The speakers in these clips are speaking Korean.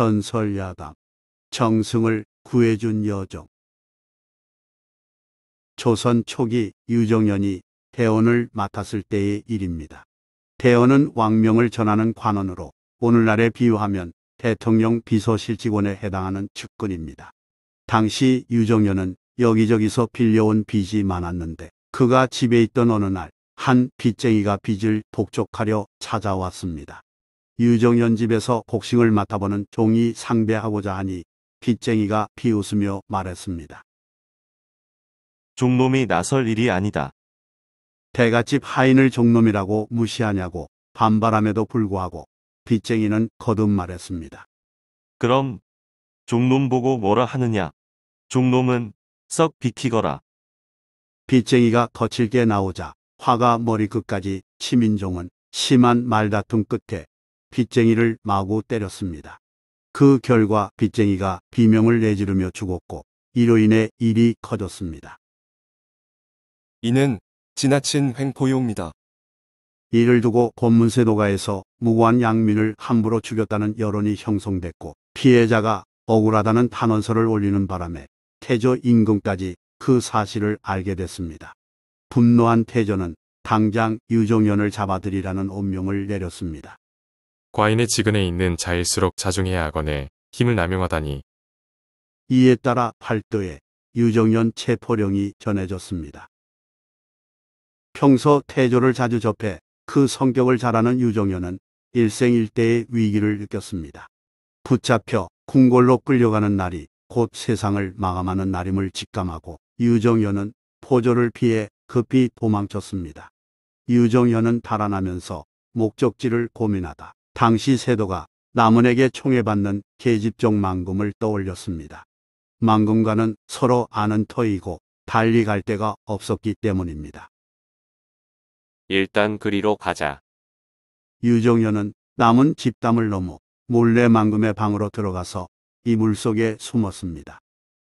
전설야담. 정승을 구해준 여정. 조선 초기 유정연이 대원을 맡았을 때의 일입니다. 대원은 왕명을 전하는 관원으로 오늘날에 비유하면 대통령 비서실직원에 해당하는 측근입니다. 당시 유정연은 여기저기서 빌려온 빚이 많았는데 그가 집에 있던 어느 날 한 빚쟁이가 빚을 독촉하려 찾아왔습니다. 유정연 집에서 복싱을 맡아보는 종이 상배하고자 하니 빚쟁이가 비웃으며 말했습니다. 종놈이 나설 일이 아니다. 대갓집 하인을 종놈이라고 무시하냐고 반발함에도 불구하고 빚쟁이는 거듭 말했습니다. 그럼 종놈 보고 뭐라 하느냐. 종놈은 썩 비키거라. 빚쟁이가 거칠게 나오자 화가 머리끝까지 치민 종은 심한 말다툼 끝에 빚쟁이를 마구 때렸습니다. 그 결과 빚쟁이가 비명을 내지르며 죽었고 이로 인해 일이 커졌습니다. 이는 지나친 횡포용이다. 이를 두고 권문세도가에서 무고한 양민을 함부로 죽였다는 여론이 형성됐고 피해자가 억울하다는 탄원서를 올리는 바람에 태조 임금까지 그 사실을 알게 됐습니다. 분노한 태조는 당장 유정연을 잡아들이라는 엄명을 내렸습니다. 과인의 지근에 있는 자일수록 자중해야 하거늘 힘을 남용하다니. 이에 따라 팔도에 유정연 체포령이 전해졌습니다. 평소 태조를 자주 접해 그 성격을 잘 아는 유정연은 일생일대의 위기를 느꼈습니다. 붙잡혀 궁궐로 끌려가는 날이 곧 세상을 마감하는 날임을 직감하고 유정연은 포조를 피해 급히 도망쳤습니다. 유정연은 달아나면서 목적지를 고민하다 당시 세도가 남은에게 총애받는 계집종 망금을 떠올렸습니다. 망금과는 서로 아는 터이고 달리 갈 데가 없었기 때문입니다. 일단 그리로 가자. 유정연은 남은 집담을 넘어 몰래 망금의 방으로 들어가서 이물 속에 숨었습니다.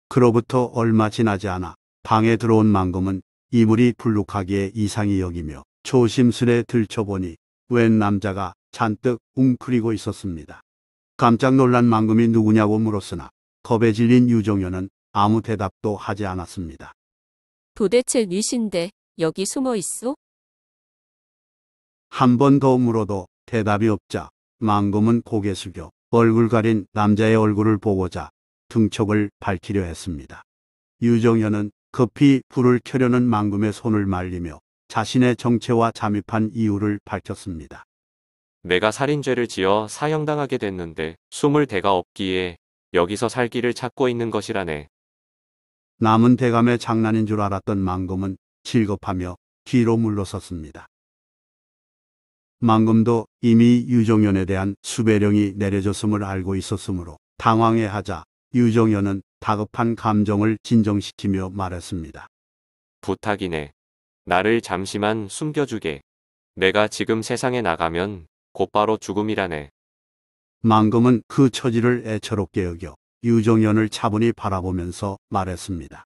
그로부터 얼마 지나지 않아 방에 들어온 망금은 이물이 불룩하기에 이상히 여기며 조심스레 들춰보니 웬 남자가 잔뜩 웅크리고 있었습니다. 깜짝 놀란 망금이 누구냐고 물었으나 겁에 질린 유정연은 아무 대답도 하지 않았습니다. 도대체 뉘신데 여기 숨어 있어? 한 번 더 물어도 대답이 없자 망금은 고개 숙여 얼굴 가린 남자의 얼굴을 보고자 등촉을 밝히려 했습니다. 유정연은 급히 불을 켜려는 망금의 손을 말리며 자신의 정체와 잠입한 이유를 밝혔습니다. 내가 살인죄를 지어 사형당하게 됐는데 숨을 데가 없기에 여기서 살 길을 찾고 있는 것이라네. 남은 대감의 장난인 줄 알았던 망금은 질겁하며 뒤로 물러섰습니다. 망금도 이미 유정연에 대한 수배령이 내려졌음을 알고 있었으므로 당황해하자 유정연은 다급한 감정을 진정시키며 말했습니다. 부탁이네. 나를 잠시만 숨겨주게. 내가 지금 세상에 나가면 곧바로 죽음이라네. 망금은 그 처지를 애처롭게 여겨 유정연을 차분히 바라보면서 말했습니다.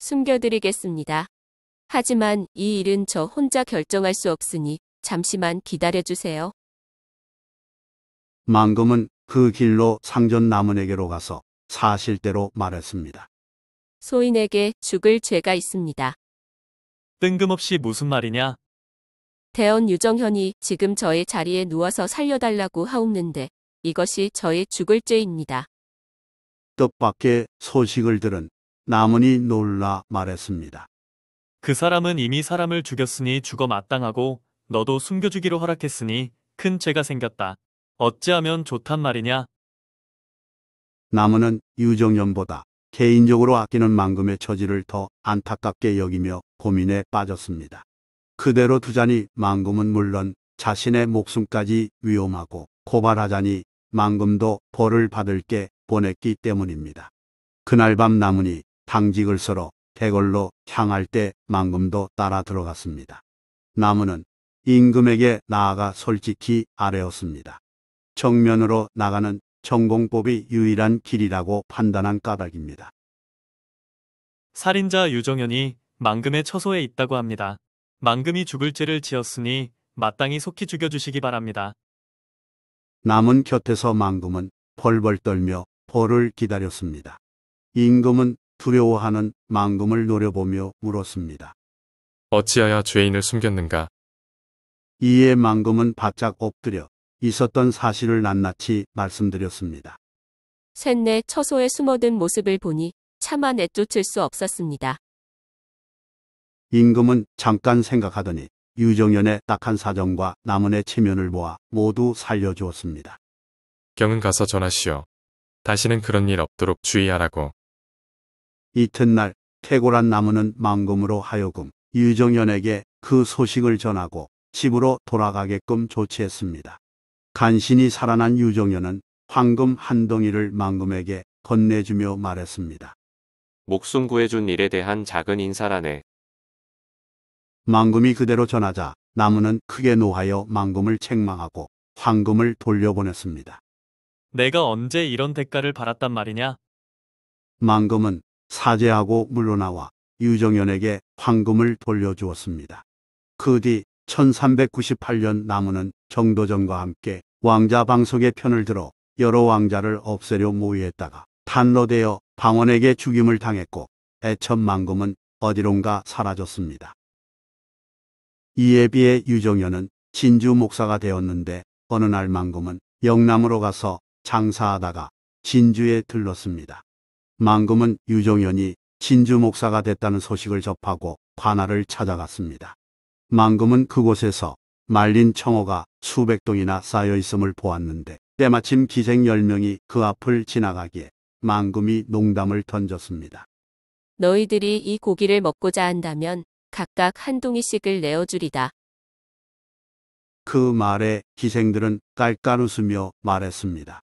숨겨드리겠습니다. 하지만 이 일은 저 혼자 결정할 수 없으니 잠시만 기다려주세요. 망금은 그 길로 상전 남은에게로 가서 사실대로 말했습니다. 소인에게 죽을 죄가 있습니다. 뜬금없이 무슨 말이냐? 대원 유정현이 지금 저의 자리에 누워서 살려달라고 하옵는데 이것이 저의 죽을 죄입니다. 뜻밖의 소식을 들은 남은이 놀라 말했습니다. 그 사람은 이미 사람을 죽였으니 죽어 마땅하고 너도 숨겨주기로 허락했으니 큰 죄가 생겼다. 어찌하면 좋단 말이냐? 남은은 유정연보다 개인적으로 아끼는 망금의 처지를 더 안타깝게 여기며 고민에 빠졌습니다. 그대로 두자니 망금은 물론 자신의 목숨까지 위험하고 고발하자니 망금도 벌을 받을 게 뻔했기 때문입니다. 그날 밤 남은이 당직을 서러 대궐로 향할 때 망금도 따라 들어갔습니다. 남은은 임금에게 나아가 솔직히 아뢰었습니다. 정면으로 나가는 정공법이 유일한 길이라고 판단한 까닭입니다. 살인자 유정현이 망금의 처소에 있다고 합니다. 망금이 죽을 죄를 지었으니 마땅히 속히 죽여주시기 바랍니다. 남은 곁에서 망금은 벌벌 떨며 벌을 기다렸습니다. 임금은 두려워하는 망금을 노려보며 물었습니다. 어찌하여 죄인을 숨겼는가? 이에 망금은 바짝 엎드려 있었던 사실을 낱낱이 말씀드렸습니다. 셋내 처소에 숨어든 모습을 보니 차마 내쫓을 수 없었습니다. 임금은 잠깐 생각하더니 유정연의 딱한 사정과 남은의 체면을 보아 모두 살려주었습니다. 경은 가서 전하시오. 다시는 그런 일 없도록 주의하라고. 이튿날 쾌골한 나무는 망금으로 하여금 유정연에게 그 소식을 전하고 집으로 돌아가게끔 조치했습니다. 간신히 살아난 유정연은 황금 한 덩이를 망금에게 건네주며 말했습니다. 목숨 구해준 일에 대한 작은 인사라네. 망금이 그대로 전하자 나무는 크게 노하여 망금을 책망하고 황금을 돌려보냈습니다. 내가 언제 이런 대가를 받았단 말이냐? 망금은 사죄하고 물러나와 유정연에게 황금을 돌려주었습니다. 그 뒤 1398년 나무는 정도전과 함께 왕자 방석의 편을 들어 여러 왕자를 없애려 모의했다가 탄로되어 방원에게 죽임을 당했고 애첩 망금은 어디론가 사라졌습니다. 이에 비해 유정연은 진주 목사가 되었는데 어느 날 망금은 영남으로 가서 장사하다가 진주에 들렀습니다. 망금은 유정연이 진주 목사가 됐다는 소식을 접하고 관할을 찾아갔습니다. 망금은 그곳에서 말린 청어가 수백 동이나 쌓여 있음을 보았는데 때마침 기생 10명이 그 앞을 지나가기에 망금이 농담을 던졌습니다. 너희들이 이 고기를 먹고자 한다면 각각 한 동이씩을 내어주리다. 그 말에 기생들은 깔깔 웃으며 말했습니다.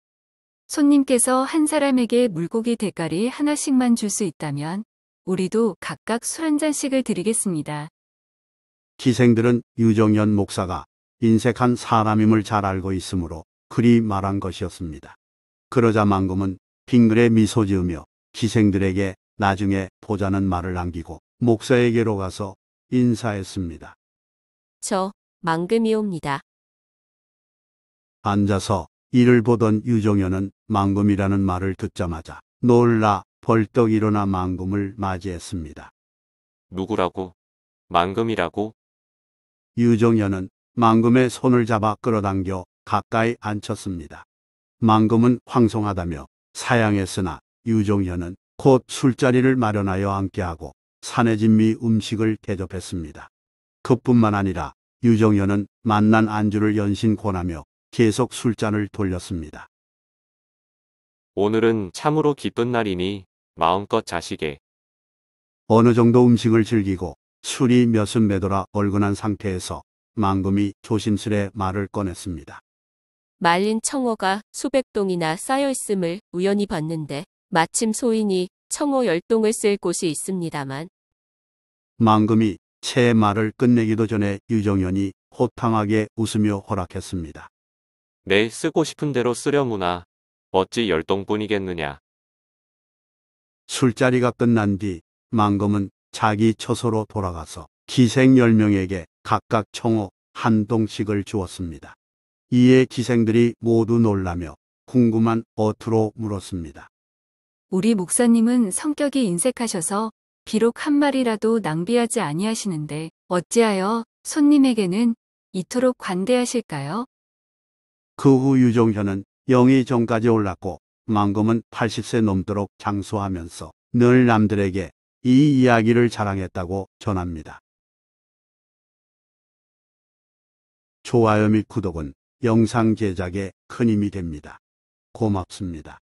손님께서 한 사람에게 물고기 대가리 하나씩만 줄 수 있다면 우리도 각각 술 한 잔씩을 드리겠습니다. 기생들은 유정연 목사가 인색한 사람임을 잘 알고 있으므로 그리 말한 것이었습니다. 그러자 망금은 빙그레 미소 지으며 기생들에게 나중에 보자는 말을 남기고 목사에게로 가서 인사했습니다. 저 망금이옵니다. 앉아서 이를 보던 유정연은 망금이라는 말을 듣자마자 놀라 벌떡 일어나 망금을 맞이했습니다. 누구라고? 망금이라고? 유정연은 망금의 손을 잡아 끌어당겨 가까이 앉혔습니다. 망금은 황송하다며 사양했으나 유정연은 곧 술자리를 마련하여 앉게하고 산해진미 음식을 대접했습니다. 그뿐만 아니라 유정연은 만난 안주를 연신 권하며 계속 술잔을 돌렸습니다. 오늘은 참으로 기쁜 날이니 마음껏 자시게. 어느 정도 음식을 즐기고 술이 몇은 매돌아 얼큰한 상태에서 망금이 조심스레 말을 꺼냈습니다. 말린 청어가 수백 동이나 쌓여 있음을 우연히 봤는데 마침 소인이 청어 10동을 쓸 곳이 있습니다만 망금이 채 말을 끝내기도 전에 유정연이 호탕하게 웃으며 허락했습니다. 내 쓰고 싶은 대로 쓰려무나 어찌 10동뿐이겠느냐. 술자리가 끝난 뒤 망금은 자기 처소로 돌아가서 기생 10명에게 각각 청어 한 동씩을 주었습니다. 이에 기생들이 모두 놀라며 궁금한 어투로 물었습니다. 우리 목사님은 성격이 인색하셔서 비록 한 마리라도 낭비하지 아니하시는데 어찌하여 손님에게는 이토록 관대하실까요? 그 후 유정현은 영의 정까지 올랐고 망금은 80세 넘도록 장수하면서 늘 남들에게 이 이야기를 자랑했다고 전합니다. 좋아요 및 구독은 영상 제작에 큰 힘이 됩니다. 고맙습니다.